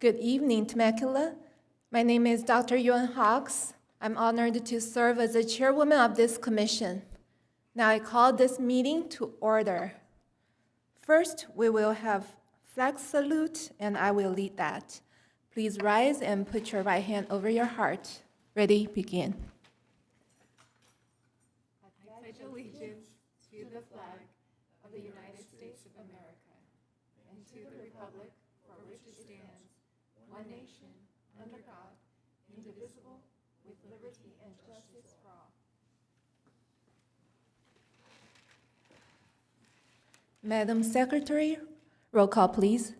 Good evening, Temecula. My name is Dr. Yuan Hawks. I'm honored to serve as the chairwoman of this commission. Now I call this meeting to order. First, we will have flag salute, and I will lead that. Please rise and put your right hand over your heart. Ready, begin. I pledge allegiance to the flag of the United States of America and to the republic for which it stands, one nation, under God, indivisible, with liberty and justice for all. Madam Secretary, roll call, please.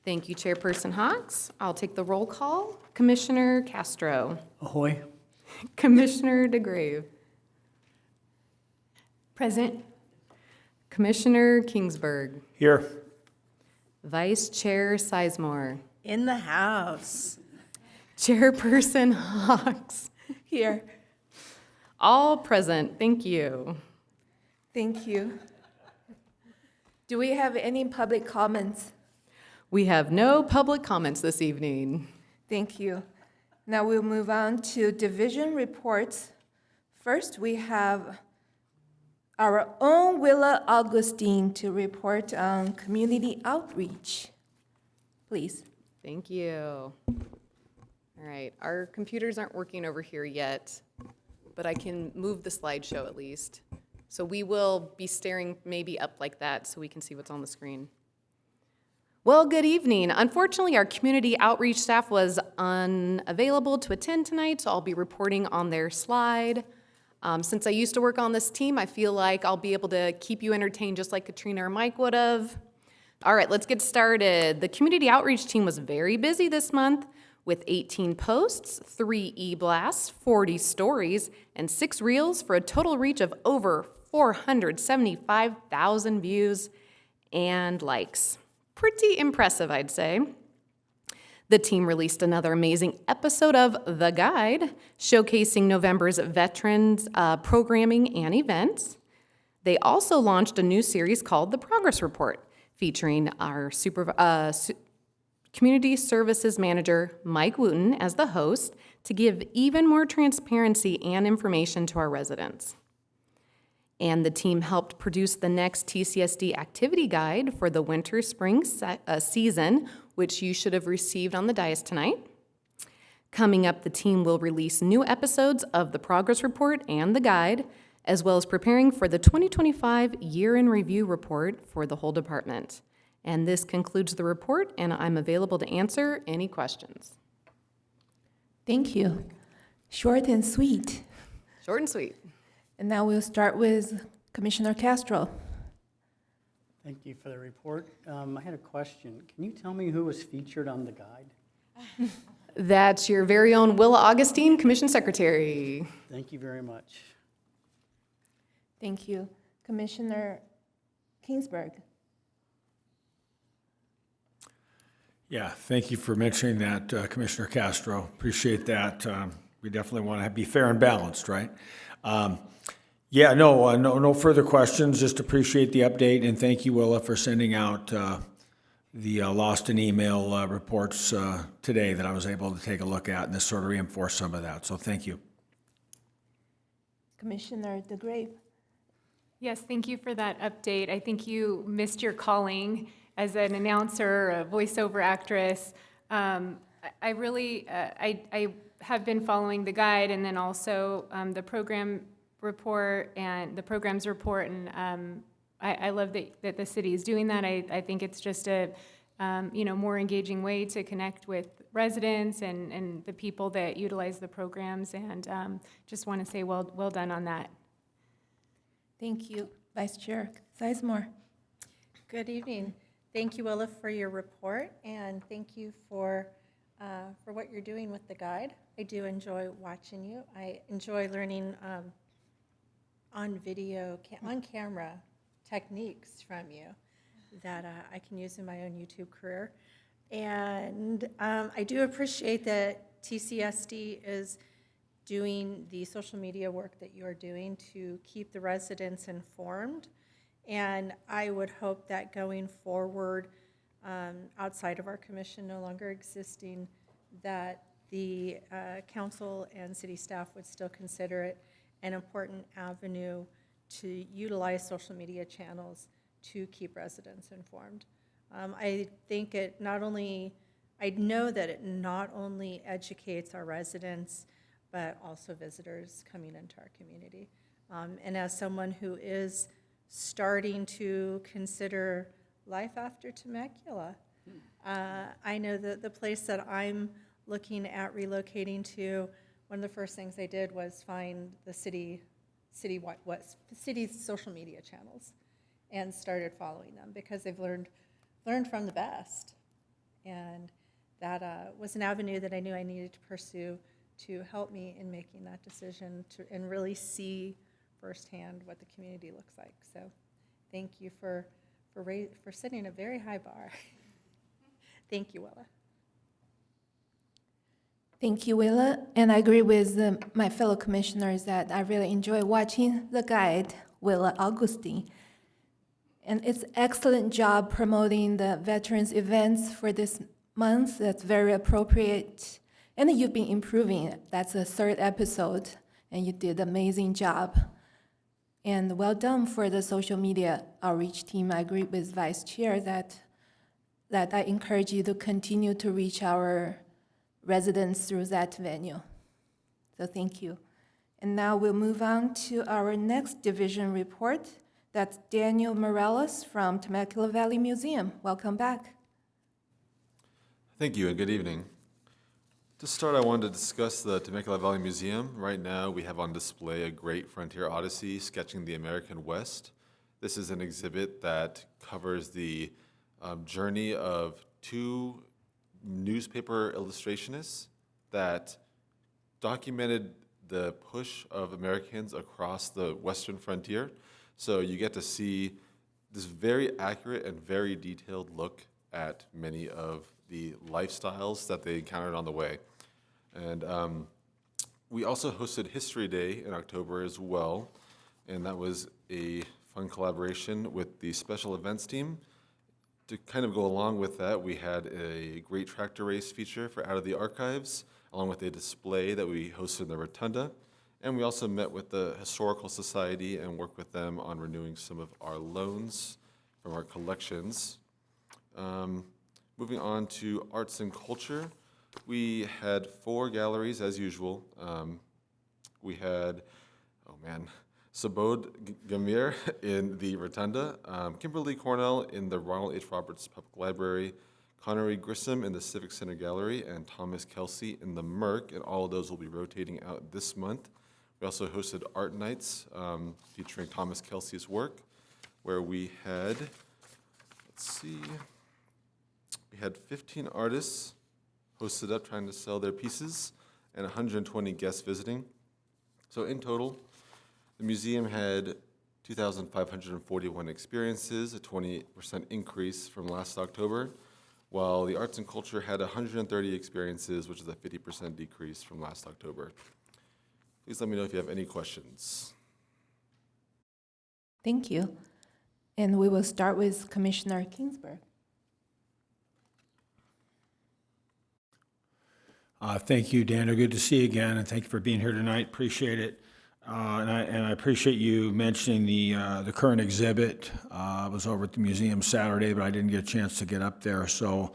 Thank you, Chairperson Hawks. I'll take the roll call. Commissioner Castro. Ahoy. Commissioner DeGrave. Present. Commissioner Kingsburg. Here. Vice Chair Sizemore. In the house. Chairperson Hawks. Here. All present. Thank you. Thank you. Do we have any public comments? We have no public comments this evening. Thank you. Now we'll move on to division reports. First, we have our own Willa Augustine to report on community outreach. Please. Thank you. All right, our computers aren't working over here yet, but I can move the slideshow at least. So we will be staring maybe up like that so we can see what's on the screen. Well, good evening. Unfortunately, our community outreach staff was unavailable to attend tonight, so I'll be reporting on their slide. Since I used to work on this team, I feel like I'll be able to keep you entertained just like Katrina or Mike would have. All right, let's get started. The community outreach team was very busy this month with 18 posts, 3 e-blasts, 40 stories, and 6 reels for a total reach of over 475,000 views and likes. Pretty impressive, I'd say. The team released another amazing episode of The Guide, showcasing November's veterans programming and events. They also launched a new series called The Progress Report, featuring our Community Services Manager, Mike Wooten, as the host to give even more transparency and information to our residents. And the team helped produce the next TCSD activity guide for the winter-spring season, which you should have received on the dais tonight. Coming up, the team will release new episodes of the Progress Report and the guide, as well as preparing for the 2025 Year-in Review report for the whole department. And this concludes the report, and I'm available to answer any questions. Thank you. Short and sweet. Short and sweet. And now we'll start with Commissioner Castro. Thank you for the report. I had a question. Can you tell me who was featured on the guide? That's your very own Willa Augustine, Commission Secretary. Thank you very much. Thank you. Commissioner Kingsburg. Yeah, thank you for mentioning that, Commissioner Castro. Appreciate that. We definitely want to be fair and balanced, right? No further questions. Just appreciate the update, and thank you, Willa, for sending out the lost in email reports today that I was able to take a look at, and this sort of reinforced some of that. So thank you. Commissioner DeGrave. Yes, thank you for that update. I think you missed your calling as an announcer, a voiceover actress. I have been following the guide and then also the program report and the programs report, and I love that the city is doing that. I think it's just a more engaging way to connect with residents and the people that utilize the programs, and just want to say well done on that. Thank you. Vice Chair Sizemore. Good evening. Thank you, Willa, for your report, and thank you for what you're doing with the guide. I do enjoy watching you. I enjoy learning on video, on camera techniques from you that I can use in my own YouTube career. And I do appreciate that TCSD is doing the social media work that you are doing to keep the residents informed And I would hope that going forward, outside of our commission no longer existing, that the council and city staff would still consider it an important avenue to utilize social media channels to keep residents informed. I think it not only, I know that it not only educates our residents, but also visitors coming into our community. And as someone who is starting to consider life after Temecula, I know that the place that I'm looking at relocating to, one of the first things I did was find the city's social media channels and started following them because they've learned from the best. And that was an avenue that I knew I needed to pursue to help me in making that decision and really see firsthand what the community looks like. So thank you for setting a very high bar. Thank you, Willa. Thank you, Willa. And I agree with my fellow commissioners that I really enjoy watching the guide, Willa Augustine. And it's excellent job promoting the veterans events for this month. That's very appropriate. And you've been improving. That's the third episode, and you did an amazing job. And well done for the social media outreach team. I agree with Vice Chair that I encourage you to continue to reach our residents through that venue. So thank you. And now we'll move on to our next division report. That's Daniel Morales from Temecula Valley Museum. Welcome back. Thank you and good evening. To start, I wanted to discuss the Temecula Valley Museum. Right now, we have on display a great frontier odyssey sketching the American West. This is an exhibit that covers the journey of two newspaper illustrationists that documented the push of Americans across the western frontier. So you get to see this very accurate and very detailed look at many of the lifestyles that they encountered on the way. And we also hosted History Day in October as well, and that was a fun collaboration with the special events team. To kind of go along with that, we had a great tractor race feature for Out of the Archives, along with a display that we hosted in the Rotunda. And we also met with the Historical Society and worked with them on renewing some of our loans from our collections. Moving on to arts and culture, we had 4 galleries as usual. We had, Sabod Gamir in the Rotunda, Kimberly Cornell in the Ronald H. Roberts Public Library, Connery Grissom in the Civic Center Gallery, and Thomas Kelsey in the Merc, and all of those will be rotating out this month. We also hosted art nights featuring Thomas Kelsey's work, where we had, we had 15 artists hosted up trying to sell their pieces and 120 guests visiting. So in total, the museum had 2,541 experiences, a 20% increase from last October, while the arts and culture had 130 experiences, which is a 50% decrease from last October. Please let me know if you have any questions. Thank you. And we will start with Commissioner Kingsburg. Thank you, Daniel. Good to see you again, and thank you for being here tonight. Appreciate it. And I appreciate you mentioning the current exhibit. I was over at the museum Saturday, but I didn't get a chance to get up there, so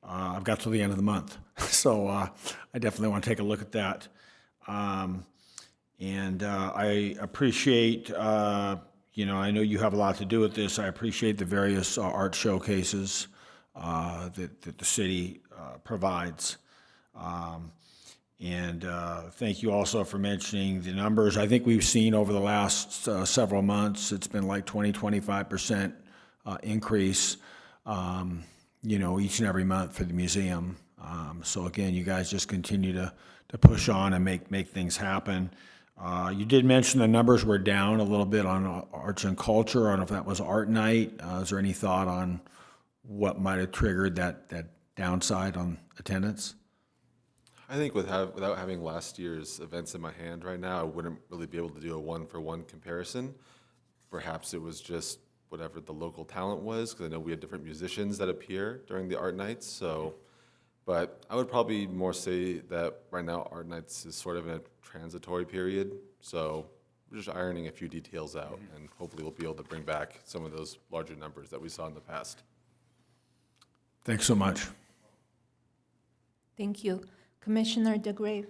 I've got till the end of the month. So I definitely want to take a look at that. And I appreciate, I know you have a lot to do with this. I appreciate the various art showcases that the city provides. And thank you also for mentioning the numbers. I think we've seen over the last several months, it's been like 20-25% increase, each and every month for the museum. So again, you guys just continue to push on and make things happen. You did mention the numbers were down a little bit on arts and culture. I don't know if that was art night. Is there any thought on what might have triggered that downside on attendance? I think without having last year's events in my hand right now, I wouldn't really be able to do a one-for-one comparison. Perhaps it was just whatever the local talent was, because I know we had different musicians that appear during the art nights, so. But I would probably more say that right now art nights is sort of in a transitory period, so we're just ironing a few details out, and hopefully we'll be able to bring back some of those larger numbers that we saw in the past. Thanks so much. Thank you. Commissioner DeGrave.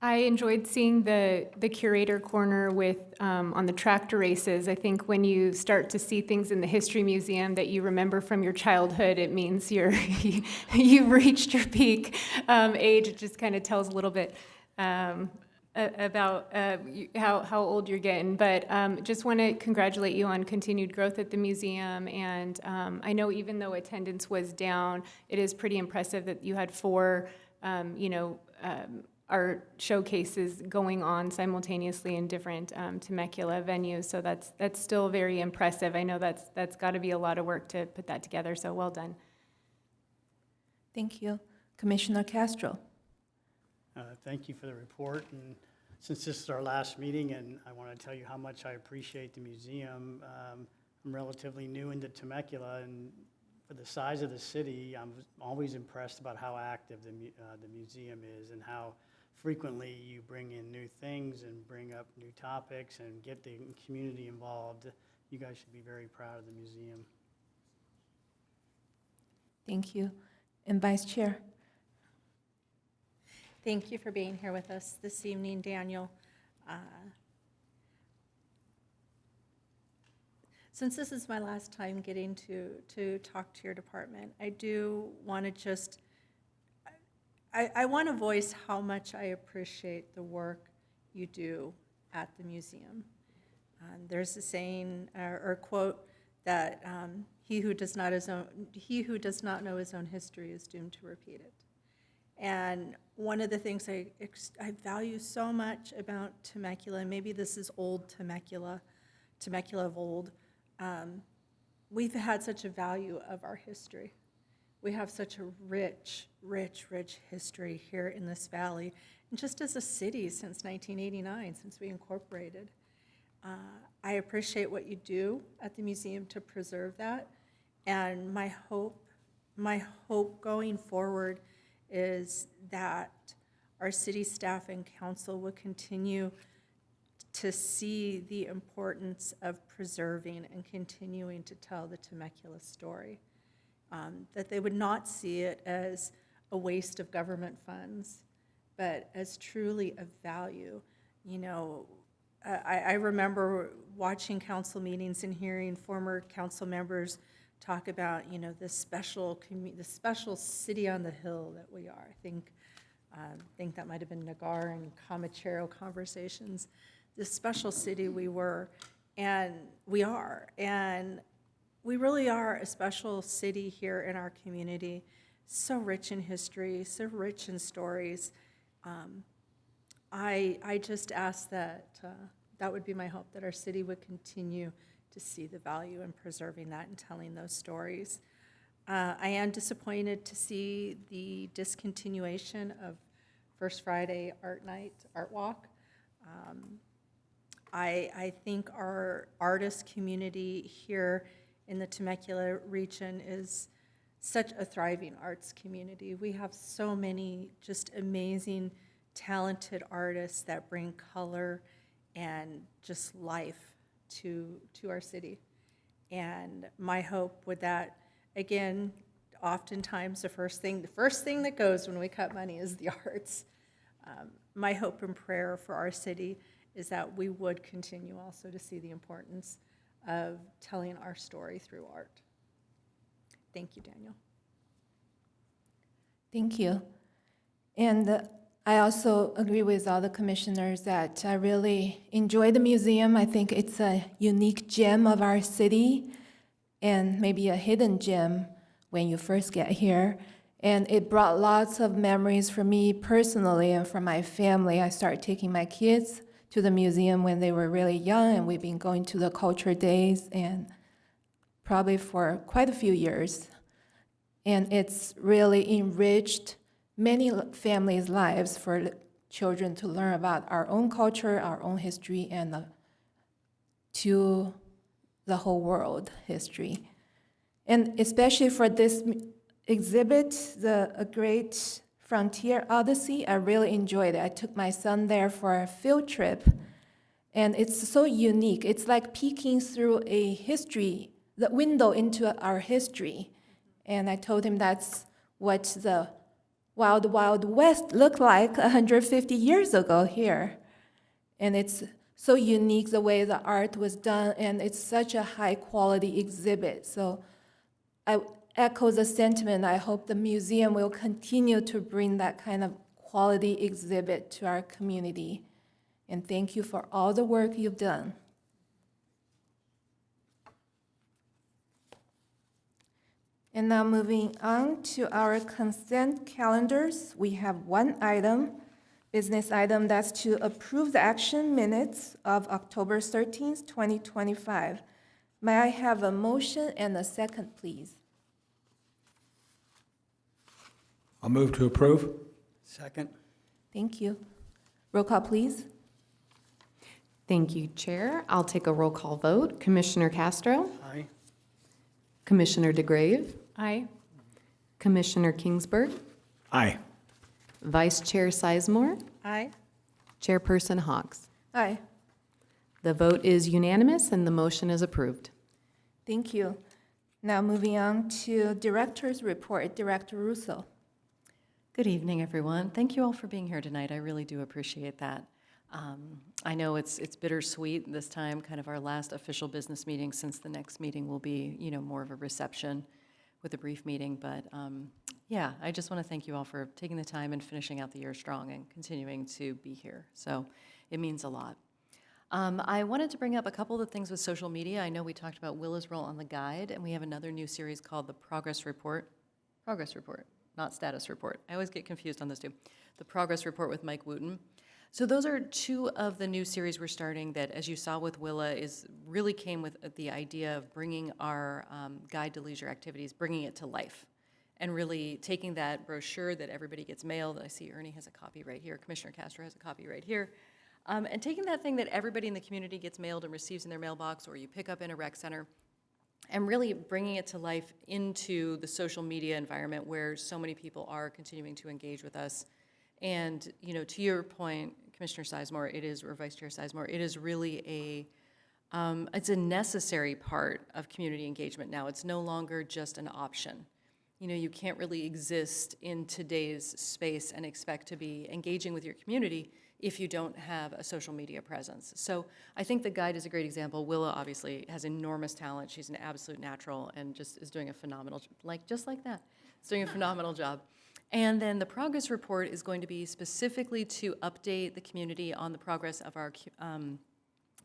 I enjoyed seeing the curator corner with, on the tractor races. I think when you start to see things in the History Museum that you remember from your childhood, it means you've reached your peak age. It just kind of tells a little bit about how old you're getting. But just want to congratulate you on continued growth at the museum. And I know even though attendance was down, it is pretty impressive that you had 4, art showcases going on simultaneously in different Temecula venues. So that's still very impressive. I know that's got to be a lot of work to put that together. So well done. Thank you. Commissioner Castro. Thank you for the report, and since this is our last meeting, and I want to tell you how much I appreciate the museum. I'm relatively new into Temecula, and for the size of the city, I'm always impressed about how active the museum is and how frequently you bring in new things and bring up new topics and get the community involved. You guys should be very proud of the museum. Thank you. And Vice Chair. Thank you for being here with us this evening, Daniel. Since this is my last time getting to talk to your department, I do want to just, I want to voice how much I appreciate the work you do at the museum. There's a saying or quote that he who does not know his own history is doomed to repeat it. And one of the things I value so much about Temecula, and maybe this is old Temecula of old, we've had such a value of our history. We have such a rich history here in this valley, and just as a city since 1989, since we incorporated. I appreciate what you do at the museum to preserve that, and my hope going forward is that our city staff and council will continue to see the importance of preserving and continuing to tell the Temecula story. That they would not see it as a waste of government funds, but as truly of value. You know, I remember watching council meetings and hearing former council members talk about, the special city on the hill that we are. I think that might have been Nagar and Comachero conversations. This special city we were, and we are, and we really are a special city here in our community. So rich in history, so rich in stories. I just ask that that would be my hope, that our city would continue to see the value in preserving that and telling those stories. I am disappointed to see the discontinuation of First Friday Art Night, Art Walk. I think our artist community here in the Temecula region is such a thriving arts community. We have so many just amazing, talented artists that bring color and just life to our city. And my hope would that, again, oftentimes the first thing that goes when we cut money is the arts. My hope and prayer for our city is that we would continue also to see the importance of telling our story through art. Thank you, Daniel. Thank you. And I also agree with all the commissioners that I really enjoy the museum. I think it's a unique gem of our city and maybe a hidden gem when you first get here. And it brought lots of memories for me personally and for my family. I started taking my kids to the museum when they were really young, and we've been going to the culture days and probably for quite a few years. And it's really enriched many families' lives for children to learn about our own culture, our own history, and to the whole world history. And especially for this exhibit, A Great Frontier Odyssey, I really enjoyed it. I took my son there for a field trip, and it's so unique. It's like peeking through a history, the window into our history. And I told him that's what the Wild Wild West looked like 150 years ago here. And it's so unique the way the art was done, and it's such a high quality exhibit. So I echo the sentiment. I hope the museum will continue to bring that kind of quality exhibit to our community. And thank you for all the work you've done. And now moving on to our consent calendars, we have one item, business item, that's to approve the action minutes of October 13th, 2025. May I have a motion and a second, please? I'll move to approve. Second? Thank you. Roll call, please. Thank you, Chair. I'll take a roll call vote. Commissioner Castro, Aye. Commissioner DeGrave, Aye. Commissioner Kingsburg, Aye. Vice Chair Sizemore, Aye. Chairperson Hawks. Aye. The vote is unanimous and the motion is approved. Thank you. Now moving on to Director's Report, Director Russo. Good evening, everyone. Thank you all for being here tonight. I really do appreciate that. I know it's bittersweet this time, kind of our last official business meeting, since the next meeting will be, more of a reception with a brief meeting. But yeah, I just want to thank you all for taking the time and finishing out the year strong and continuing to be here. So it means a lot. I wanted to bring up a couple of things with social media. I know we talked about Willa's role on the guide, and we have another new series called the Progress Report. Progress Report, not Status Report. I always get confused on those two. The Progress Report with Mike Wooten. So those are two of the new series we're starting that, as you saw with Willa, really came with the idea of bringing our guide to leisure activities, bringing it to life, and really taking that brochure that everybody gets mailed. I see Ernie has a copy right here. Commissioner Castro has a copy right here. And taking that thing that everybody in the community gets mailed and receives in their mailbox, or you pick up in a rec center, and really bringing it to life into the social media environment where so many people are continuing to engage with us. And, to your point, Commissioner Sizemore, or Vice Chair Sizemore, it is really it's a necessary part of community engagement now. It's no longer just an option. You can't really exist in today's space and expect to be engaging with your community if you don't have a social media presence. So I think the guide is a great example. Willa obviously has enormous talent. She's an absolute natural and just is doing a phenomenal, just like that, is doing a phenomenal job. And then the progress report is going to be specifically to update the community on the progress of our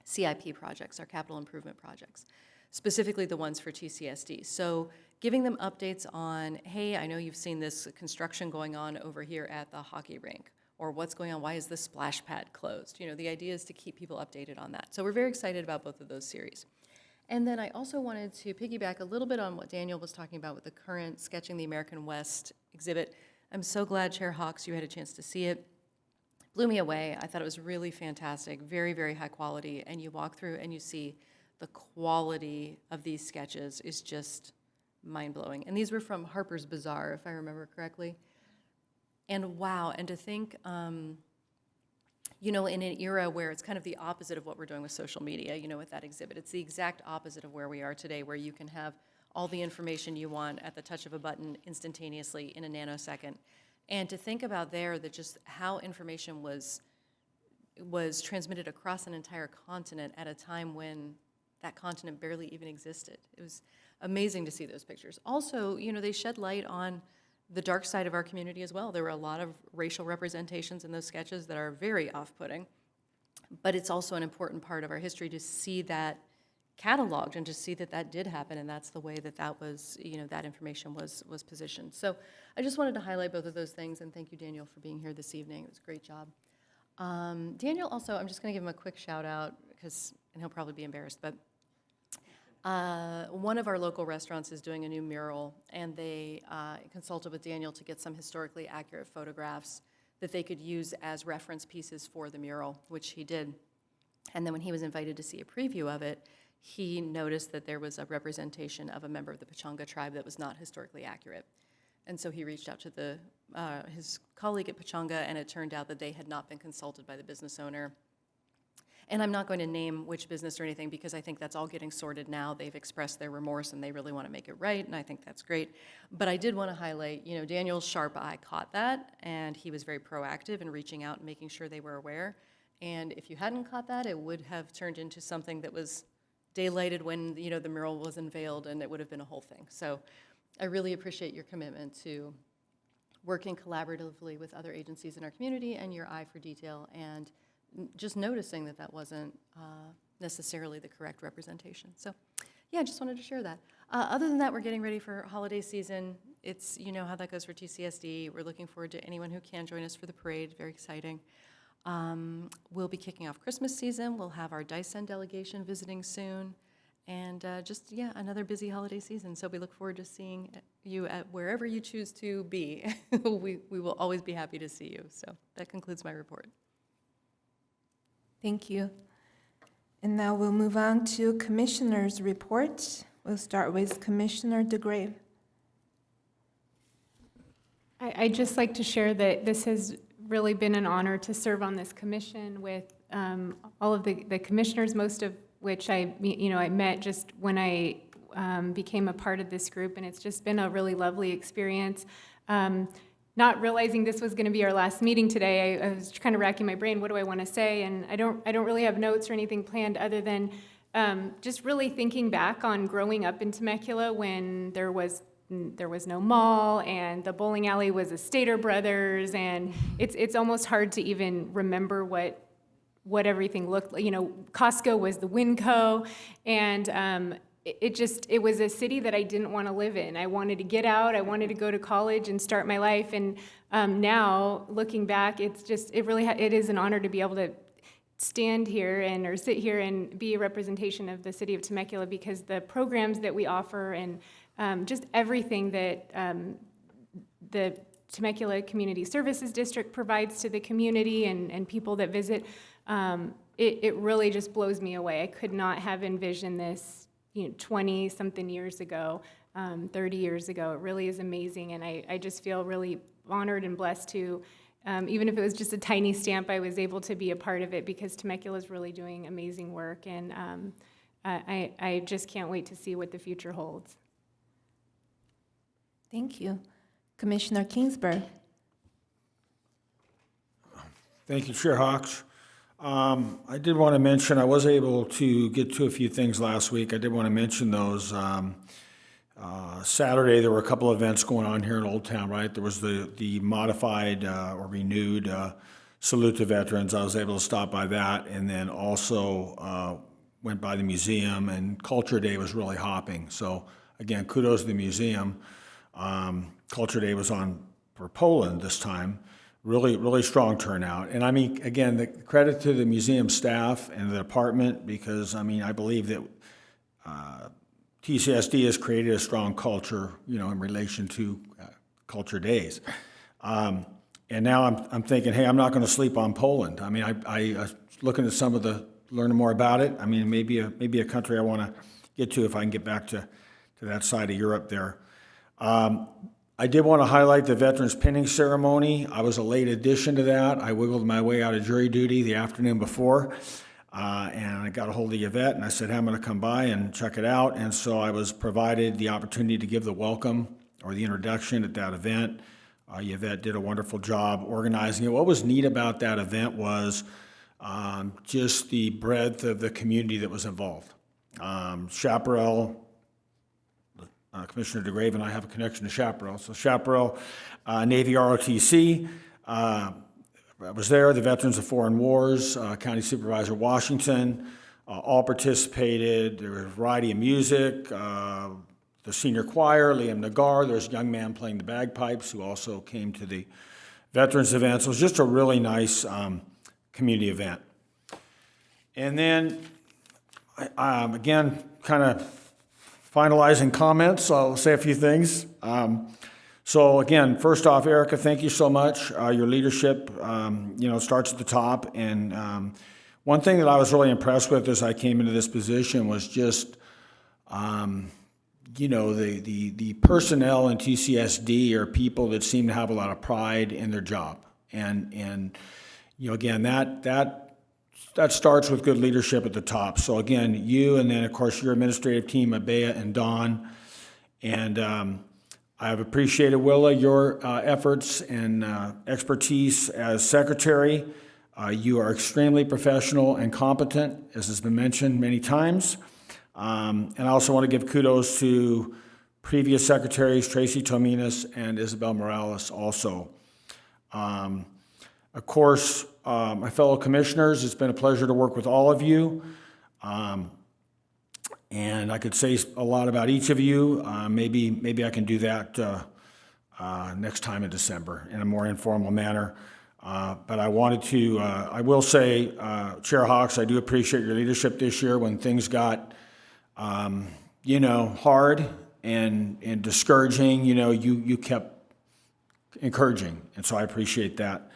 CIP projects, our capital improvement projects, specifically the ones for TCSD. So giving them updates on, hey, I know you've seen this construction going on over here at the hockey rink, or what's going on, why is the splash pad closed? The idea is to keep people updated on that. So we're very excited about both of those series. And then I also wanted to piggyback a little bit on what Daniel was talking about with the current Sketching the American West exhibit. I'm so glad, Chair Hawks, you had a chance to see it. Blew me away. I thought it was really fantastic, very, very high quality. And you walk through and you see the quality of these sketches is just mind-blowing. And these were from Harper's Bazaar, if I remember correctly. And wow, and to think, in an era where it's kind of the opposite of what we're doing with social media, with that exhibit. It's the exact opposite of where we are today, where you can have all the information you want at the touch of a button instantaneously in a nanosecond. And to think about there that just how information was transmitted across an entire continent at a time when that continent barely even existed. It was amazing to see those pictures. Also, they shed light on the dark side of our community as well. There were a lot of racial representations in those sketches that are very off-putting, but it's also an important part of our history to see that cataloged and to see that that did happen, and that's the way that was, that information was positioned. So I just wanted to highlight both of those things, and thank you, Daniel, for being here this evening. It was a great job. Daniel also, I'm just going to give him a quick shout out, and he'll probably be embarrassed, but one of our local restaurants is doing a new mural, and they consulted with Daniel to get some historically accurate photographs that they could use as reference pieces for the mural, which he did. And then when he was invited to see a preview of it, he noticed that there was a representation of a member of the Pechanga tribe that was not historically accurate. And so he reached out to his colleague at Pechanga, and it turned out that they had not been consulted by the business owner. And I'm not going to name which business or anything because I think that's all getting sorted now. They've expressed their remorse and they really want to make it right, and I think that's great. But I did want to highlight, Daniel's sharp eye caught that, and he was very proactive in reaching out and making sure they were aware. And if you hadn't caught that, it would have turned into something that was daylighted when, the mural was unveiled, and it would have been a whole thing. So I really appreciate your commitment to working collaboratively with other agencies in our community and your eye for detail and just noticing that that wasn't necessarily the correct representation. So, yeah, I just wanted to share that. Other than that, we're getting ready for holiday season. It's, how that goes for TCSD. We're looking forward to anyone who can join us for the parade. Very exciting. We'll be kicking off Christmas season. We'll have our Dyson delegation visiting soon. And another busy holiday season. So we look forward to seeing you at wherever you choose to be. We will always be happy to see you. So that concludes my report. Thank you. And now we'll move on to Commissioner's report. We'll start with Commissioner DeGrave. I'd just like to share that this has really been an honor to serve on this commission with all of the commissioners, most of which I met just when I became a part of this group, and it's just been a really lovely experience. Not realizing this was going to be our last meeting today, I was kind of racking my brain, what do I want to say? And I don't really have notes or anything planned other than just really thinking back on growing up in Temecula when there was no mall and the bowling alley was a Stater Brothers, and it's almost hard to even remember what everything looked like. Costco was the Winco, and it was a city that I didn't want to live in. I wanted to get out. I wanted to go to college and start my life. And now, looking back, it is an honor to be able to stand here or sit here and be a representation of the city of Temecula, because the programs that we offer and just everything that the Temecula Community Services District provides to the community and people that visit, it really just blows me away. I could not have envisioned this 20-something years ago, 30 years ago. It really is amazing, and I just feel really honored and blessed to, even if it was just a tiny stamp, I was able to be a part of it, because Temecula is really doing amazing work, and I just can't wait to see what the future holds. Thank you. Commissioner Kingsburg. Thank you, Chair Hawks. I did want to mention, I was able to get to a few things last week. I did want to mention those. Saturday, there were a couple of events going on here in Old Town, right? There was the modified or renewed Salute to Veterans. I was able to stop by that, and then also went by the museum, and Culture Day was really hopping. So again, kudos to the museum. Culture Day was on for Poland this time. Really strong turnout. And I mean, again, the credit to the museum staff and the department, because I believe that TCSD has created a strong culture, in relation to Culture Days. And now I'm thinking, hey, I'm not going to sleep on Poland. I was looking at learning more about it. Maybe a country I want to get to if I can get back to that side of Europe there. I did want to highlight the Veterans Pinning Ceremony. I was a late addition to that. I wiggled my way out of jury duty the afternoon before, and I got a hold of Yvette, and I said, hey, I'm going to come by and check it out. And so I was provided the opportunity to give the welcome or the introduction at that event. Yvette did a wonderful job organizing it. What was neat about that event was just the breadth of the community that was involved. Chaparral, Commissioner DeGrave and I have a connection to Chaparral. So Chaparral, Navy ROTC was there, the Veterans of Foreign Wars, County Supervisor Washington, all participated. There was a variety of music, the senior choir, Liam Nagar. There's a young man playing the bagpipes who also came to the Veterans event. So it was just a really nice community event. And then, again, kind of finalizing comments, so I'll say a few things. So again, first off, Erica, thank you so much. Your leadership, starts at the top, and One thing that I was really impressed with as I came into this position was just, the personnel in TCSD are people that seem to have a lot of pride in their job. And again, that starts with good leadership at the top. So again, you and then, of course, your administrative team, Abea and Don. And I've appreciated, Willa, your efforts and expertise as secretary. You are extremely professional and competent, as has been mentioned many times. And I also want to give kudos to previous secretaries, Tracy Tominas and Isabel Morales also. Of course, my fellow commissioners, it's been a pleasure to work with all of you. And I could say a lot about each of you. Maybe I can do that next time in December in a more informal manner. But I wanted to, I will say, Chair Hawks, I do appreciate your leadership this year when things got, hard and discouraging. You kept encouraging, and so I appreciate that.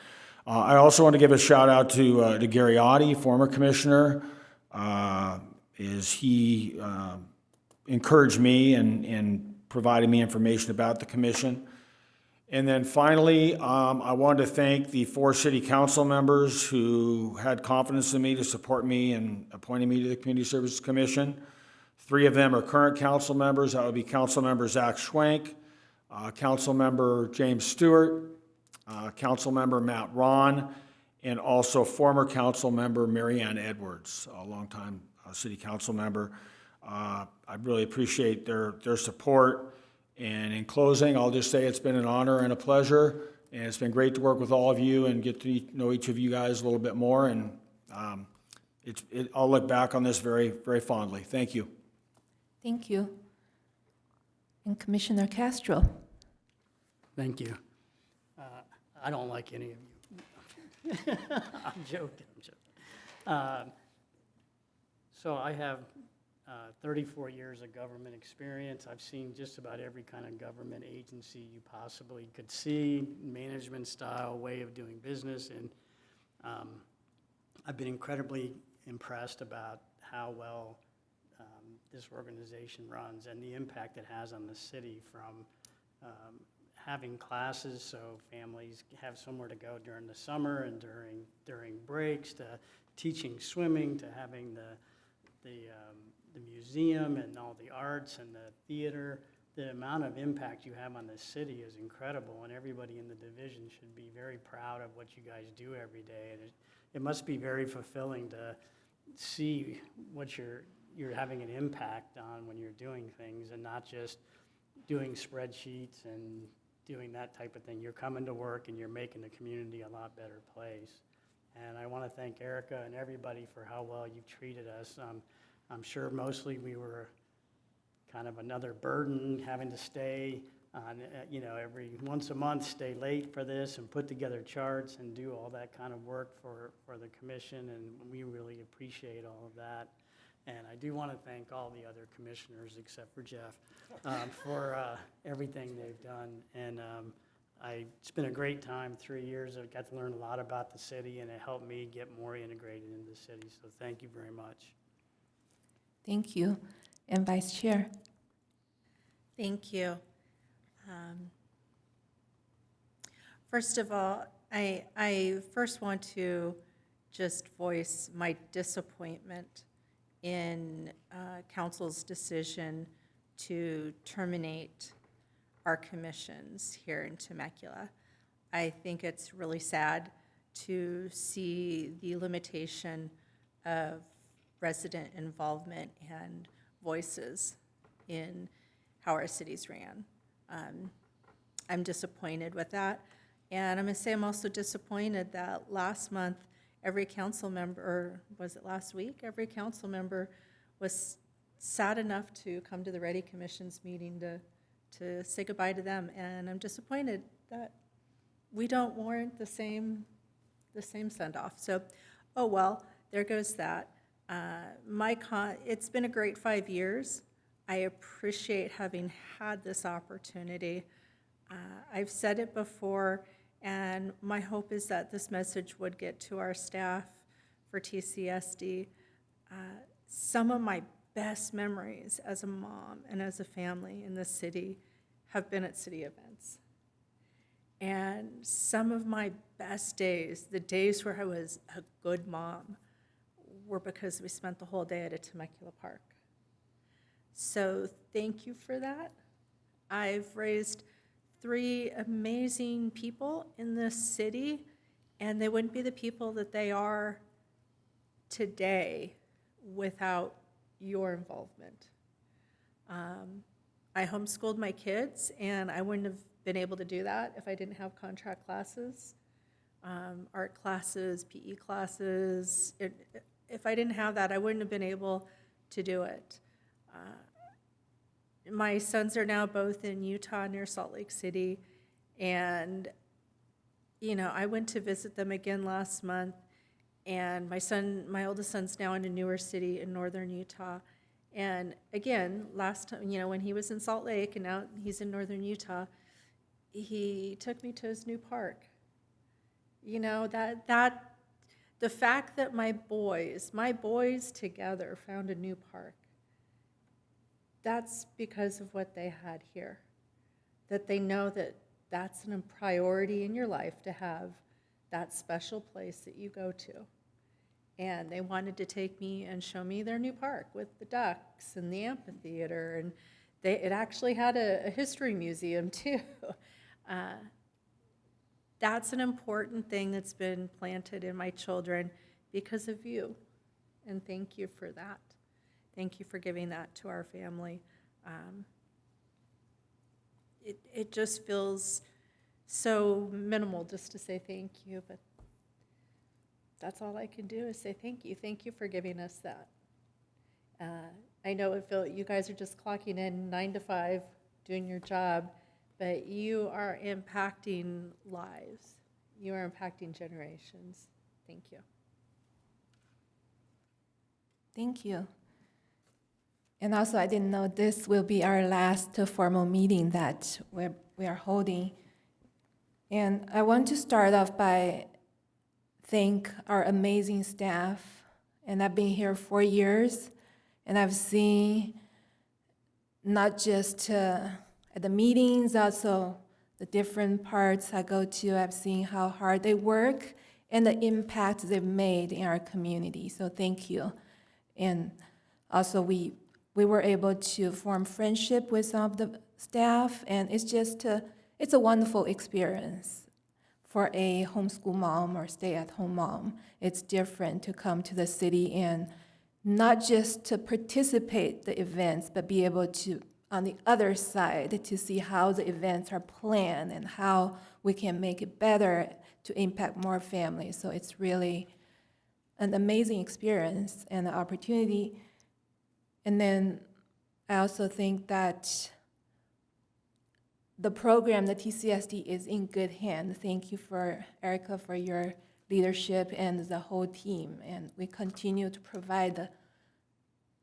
I also want to give a shout out to Gary Oddie, former commissioner. Is he encouraged me and provided me information about the commission. And then finally, I wanted to thank the 4 city council members who had confidence in me to support me in appointing me to the Community Services Commission. 3 of them are current council members. That would be Council Member Zach Schwenk, Council Member James Stewart, Council Member Matt Ron, and also former Council Member Marianne Edwards, a longtime city council member. I really appreciate their support. And in closing, I'll just say it's been an honor and a pleasure, and it's been great to work with all of you and get to know each of you guys a little bit more. And I'll look back on this very, very fondly. Thank you. Thank you. And Commissioner Castro. Thank you. I don't like any of you. I'm joking. So I have 34 years of government experience. I've seen just about every kind of government agency you possibly could see, management style, way of doing business, and I've been incredibly impressed about how well this organization runs and the impact it has on the city, from having classes so families have somewhere to go during the summer and during breaks, to teaching swimming, to having the museum and all the arts and the theater. The amount of impact you have on the city is incredible, and everybody in the division should be very proud of what you guys do every day. And it must be very fulfilling to see what you're having an impact on when you're doing things, and not just doing spreadsheets and doing that type of thing. You're coming to work and you're making the community a lot better place. And I want to thank Erica and everybody for how well you've treated us. I'm sure mostly we were kind of another burden, having to stay on, every once a month, stay late for this and put together charts and do all that kind of work for the commission, and we really appreciate all of that. And I do want to thank all the other commissioners except for Jeff for everything they've done. And it's been a great time, 3 years. I've got to learn a lot about the city, and it helped me get more integrated into the city. So thank you very much. Thank you. And Vice Chair. Thank you. First of all, I first want to just voice my disappointment in council's decision to terminate our commissions here in Temecula. I think it's really sad to see the limitation of resident involvement and voices in how our cities ran. I'm disappointed with that. And I'm gonna say I'm also disappointed that last month, every council member, or was it last week? Every council member was sad enough to come to the Ready Commission's meeting to say goodbye to them. And I'm disappointed that we don't warrant the same send-off. So, oh well, there goes that. It's been a great 5 years. I appreciate having had this opportunity. I've said it before, and my hope is that this message would get to our staff for TCSD. Some of my best memories as a mom and as a family in this city have been at city events. And some of my best days, the days where I was a good mom, were because we spent the whole day at a Temecula park. So thank you for that. I've raised 3 amazing people in this city, and they wouldn't be the people that they are today without your involvement. I homeschooled my kids, and I wouldn't have been able to do that if I didn't have contract classes, art classes, PE classes. If I didn't have that, I wouldn't have been able to do it. My sons are now both in Utah near Salt Lake City, and I went to visit them again last month, and my oldest son's now in a newer city in northern Utah. And again, last time, when he was in Salt Lake and now he's in northern Utah, he took me to his new park. The fact that my boys together found a new park, that's because of what they had here. That they know that that's a priority in your life, to have that special place that you go to. And they wanted to take me and show me their new park with the ducks and the amphitheater, and it actually had a history museum too. That's an important thing that's been planted in my children because of you, and thank you for that. Thank you for giving that to our family. It just feels so minimal just to say thank you, but that's all I can do is say thank you. Thank you for giving us that. I know you guys are just clocking in 9 to 5, doing your job, but you are impacting lives. You are impacting generations. Thank you. Thank you. And also, I didn't know this will be our last formal meeting that we are holding. And I want to start off by thank our amazing staff. And I've been here 4 years, and I've seen not just at the meetings, also the different parts I go to, I've seen how hard they work and the impact they've made in our community. So thank you. And also we were able to form friendship with some of the staff, and it's a wonderful experience. For a homeschool mom or stay-at-home mom, it's different to come to the city and not just to participate the events, but be able to, on the other side, to see how the events are planned and how we can make it better to impact more families. So it's really an amazing experience and an opportunity. And then I also think that the program, the TCSD, is in good hands. Thank you for Erica for your leadership and the whole team. And we continue to provide the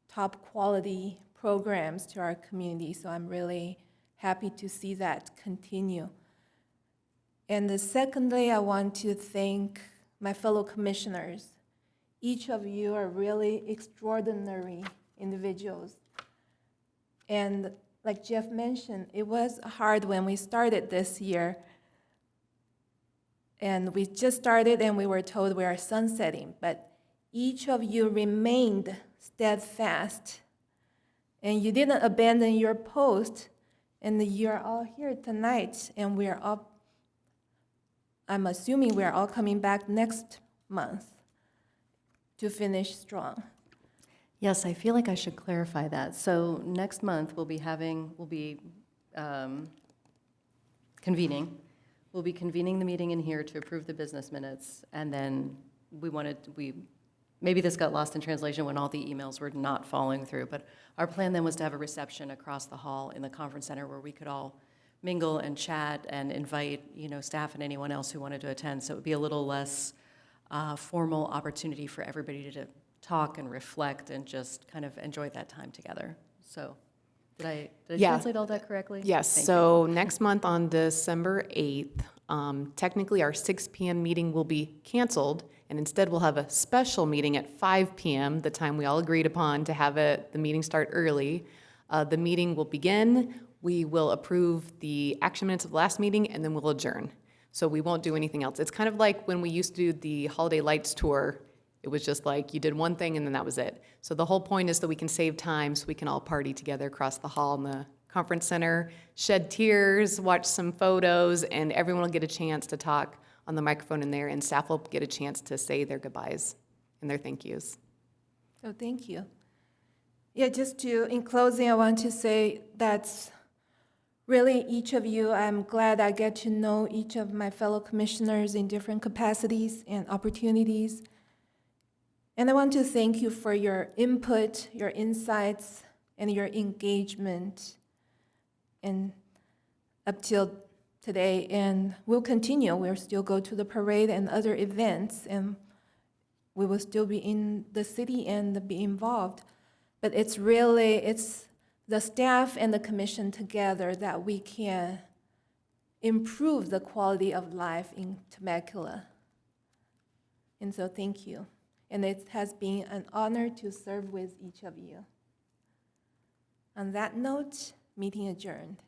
top quality programs to our community. So I'm really happy to see that continue. And secondly, I want to thank my fellow commissioners. Each of you are really extraordinary individuals. And like Jeff mentioned, it was hard when we started this year. And we just started and we were told we are sunsetting, but each of you remained steadfast. And you didn't abandon your post, and you're all here tonight, and I'm assuming we're all coming back next month to finish strong. Yes, I feel like I should clarify that. So next month, we'll be convening. We'll be convening the meeting in here to approve the business minutes, and then maybe this got lost in translation when all the emails were not following through, but our plan then was to have a reception across the hall in the conference center where we could all mingle and chat and invite, staff and anyone else who wanted to attend. So it would be a little less formal opportunity for everybody to talk and reflect and just kind of enjoy that time together. So did I translate all that correctly? Yes, Thank so next month on December 8th, technically our 6 p.m. meeting will be canceled, And instead, we'll have a special meeting at 5 p.m., the time we all agreed upon to have the meeting start early. The meeting will begin, we will approve the action minutes of the last meeting, and then we'll adjourn. So we won't do anything else. It's kind of like when we used to do the Holiday Lights tour. It was just like you did one thing and then that was it. So the whole point is that we can save time so we can all party together across the hall in the conference center, shed tears, watch some photos, and everyone will get a chance to talk on the microphone in there, and staff will get a chance to say their goodbyes and their thank yous. So thank you. Yeah, in closing, I want to say that's really each of you. I'm glad I get to know each of my fellow commissioners in different capacities and opportunities. And I want to thank you for your input, your insights, and your engagement and up till today. And we'll continue. We'll still go to the parade and other events, and we will still be in the city and be involved. But it's the staff and the commission together that we can improve the quality of life in Temecula. And so thank you. And it has been an honor to serve with each of you. On that note, meeting adjourned.